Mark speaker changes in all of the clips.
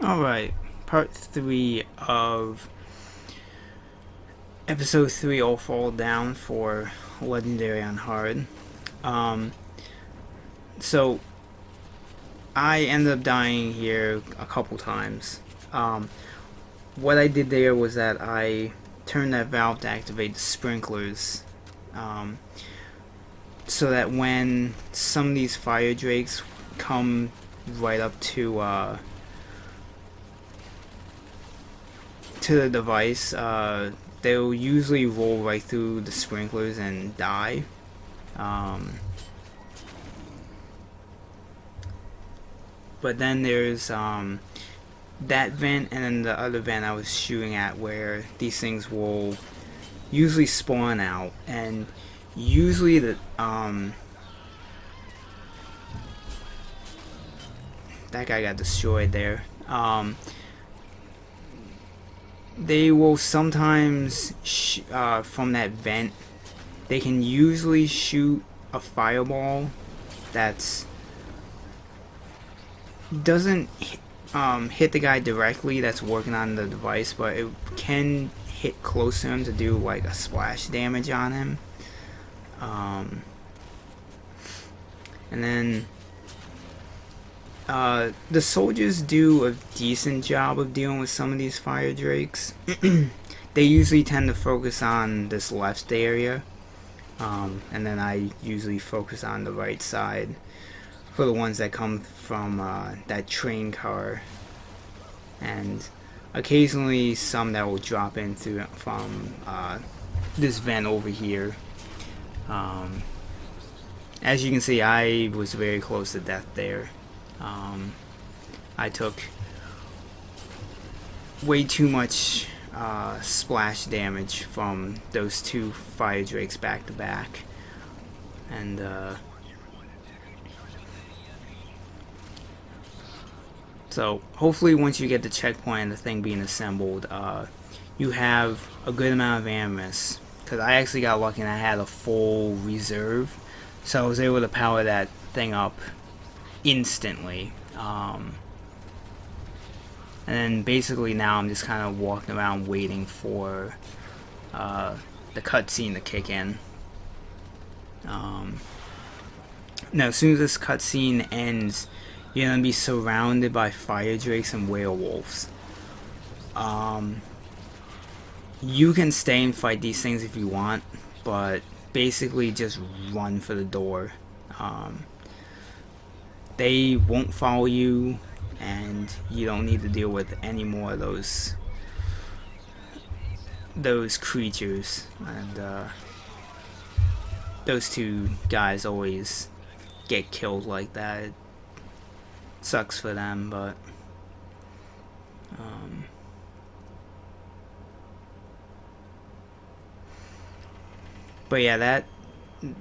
Speaker 1: Alright, part 3 of episode 3 All Fall Down for Legendary on Hard. Um, so, I ended up dying here a couple times. What I did there was that I turned that valve to activate the sprinklers. Um, so that when some of these fire drakes come right up to the device, they'll usually roll right through the sprinklers and die. Um, but then there's that vent and then the other vent I was shooting at where these things will usually spawn out, and usually that guy got destroyed there. They will sometimes from that vent, they can usually shoot a fireball that's doesn't hit the guy directly that's working on the device, but it can hit close to him to do like a splash damage on him. And then the soldiers do a decent job of dealing with some of these fire drakes. They usually tend to focus on this left area, and then I usually focus on the right side for the ones that come from that train car, and occasionally some that will drop in through from this vent over here. As you can see, I was very close to death there. I took way too much splash damage from those two fire drakes back to back, and so hopefully once you get the checkpoint and the thing being assembled, you have a good amount of animus, because I actually got lucky and I had a full reserve, so I was able to power that thing up instantly. And then basically now I'm just kind of walking around waiting for the cutscene to kick in. Now as soon as this cutscene ends, you're gonna be surrounded by fire drakes and werewolves. You can stay and fight these things if you want, but basically just run for the door. They won't follow you, and you don't need to deal with any more of those creatures. And those two guys always get killed like that. It sucks for them, but yeah,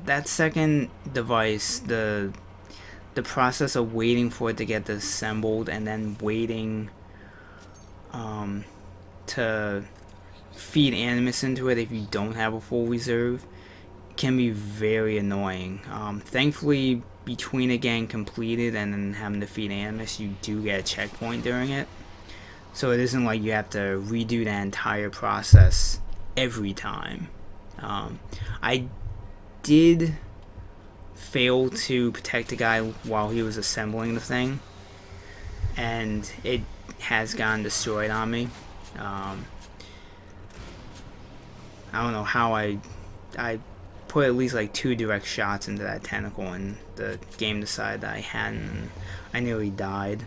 Speaker 1: that second device, the process of waiting for it to get assembled and then waiting to feed animus into it if you don't have a full reserve can be very annoying. Thankfully, between it getting completed and then having to feed animus, you do get a checkpoint during it, so it isn't like you have to redo that entire process every time. I did fail to protect the guy while he was assembling the thing, and it has gotten destroyed on me. I don't know how I put at least like 2 direct shots into that tentacle, and the game decided that I hadn't, and I nearly died.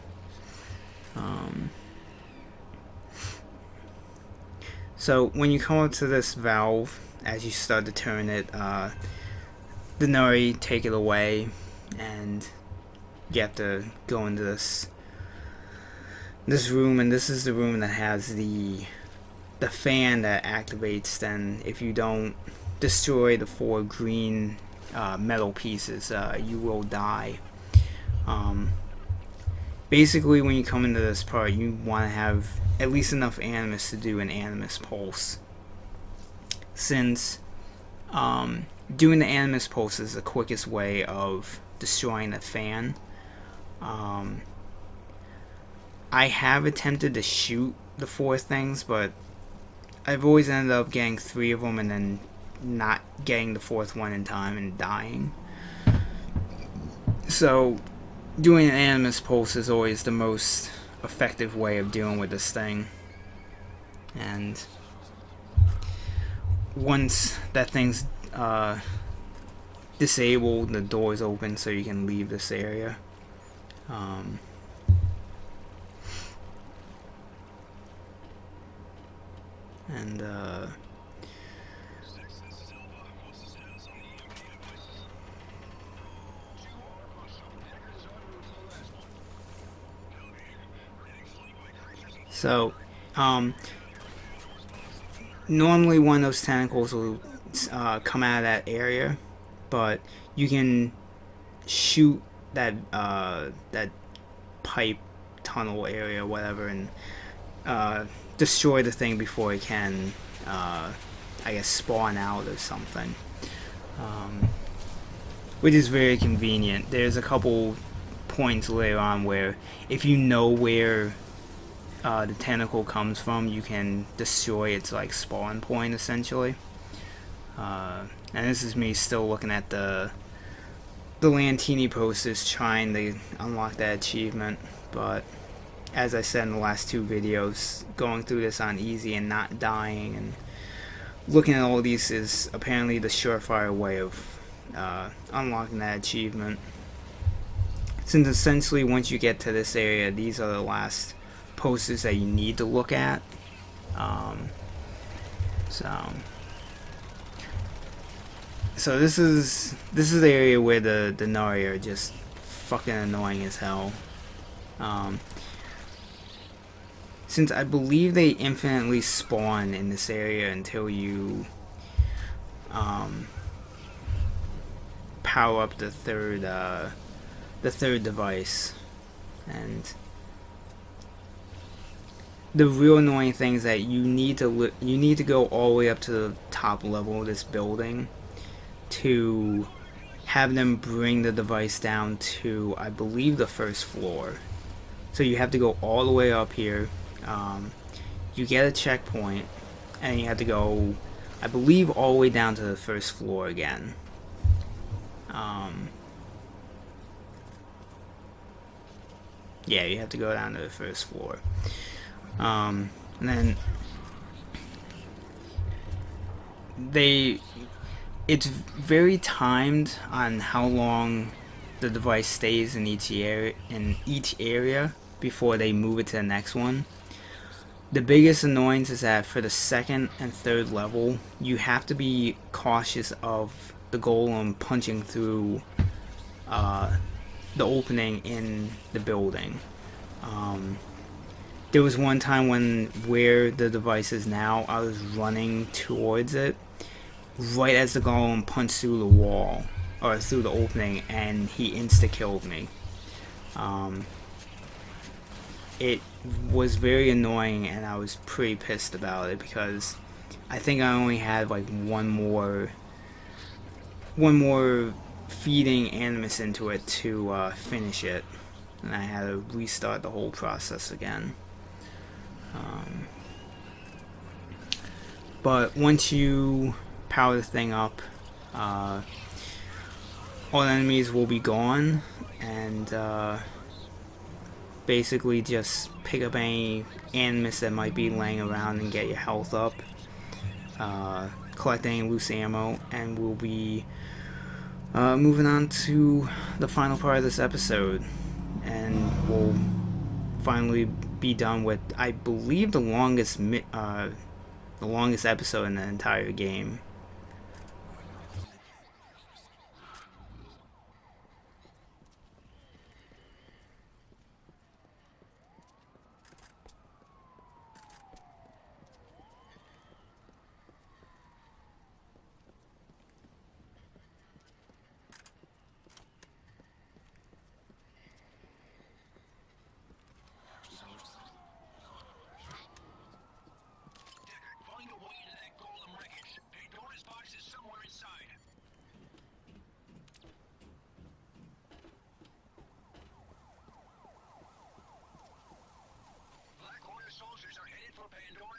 Speaker 1: So when you come up to this valve, as you start to turn it, the Nori take it away, and you have to go into this room, and this is the room that has the fan that activates. Then if you don't destroy the 4 green metal pieces, you will die. Basically, when you come into this part, you want to have at least enough animus to do an animus pulse, since doing the animus pulse is the quickest way of destroying the fan. I have attempted to shoot the 4 things, but I've always ended up getting 3 of them and then not getting the 4th one in time and dying. So doing an Animus Pulse is always the most effective way of dealing with this thing. And once that thing's disabled, the door's open so you can leave this area. So, normally one of those tentacles will come out of that area, but you can shoot that that pipe tunnel area, whatever, and destroy the thing before it can, I guess, spawn out or something. Which is very convenient. There's a couple points later on where if you know where the tentacle comes from, you can destroy its like spawn point essentially. And this is me still looking at the Lantini posters trying to unlock that achievement, but as I said in the last 2 videos, going through this on easy and not dying and looking at all these is apparently the surefire way of unlocking that achievement, since essentially once you get to this area, these are the last posters that you need to look at. So this is the area where the Nari are just fucking annoying as hell. Since I believe they infinitely spawn in this area until you power up the third device. And the real annoying thing is that you need to go all the way up to the top level of this building to have them bring the device down to, I believe, the 1st floor. So you have to go all the way up here. You get a checkpoint, and you have to go, I believe, all the way down to the 1st floor again. Yeah, you have to go down to the 1st floor. And then it's very timed on how long the device stays in each area before they move it to the next one. The biggest annoyance is that for the 2nd and 3rd level, you have to be cautious of the golem punching through the opening in the building. There was one time where the device is now, I was running towards it right as the golem punched through the wall, or through the opening, and he insta-killed me. It was very annoying, and I was pretty pissed about it, because I think I only had like one more feeding Animus into it to finish it, and I had to restart the whole process again. But once you power the thing up, all enemies will be gone, and basically just pick up any Animus that might be laying around and get your health up, collect any loose ammo, and we'll be moving on to the final part of this episode, and we'll finally be done with, I believe, the longest episode in the entire game.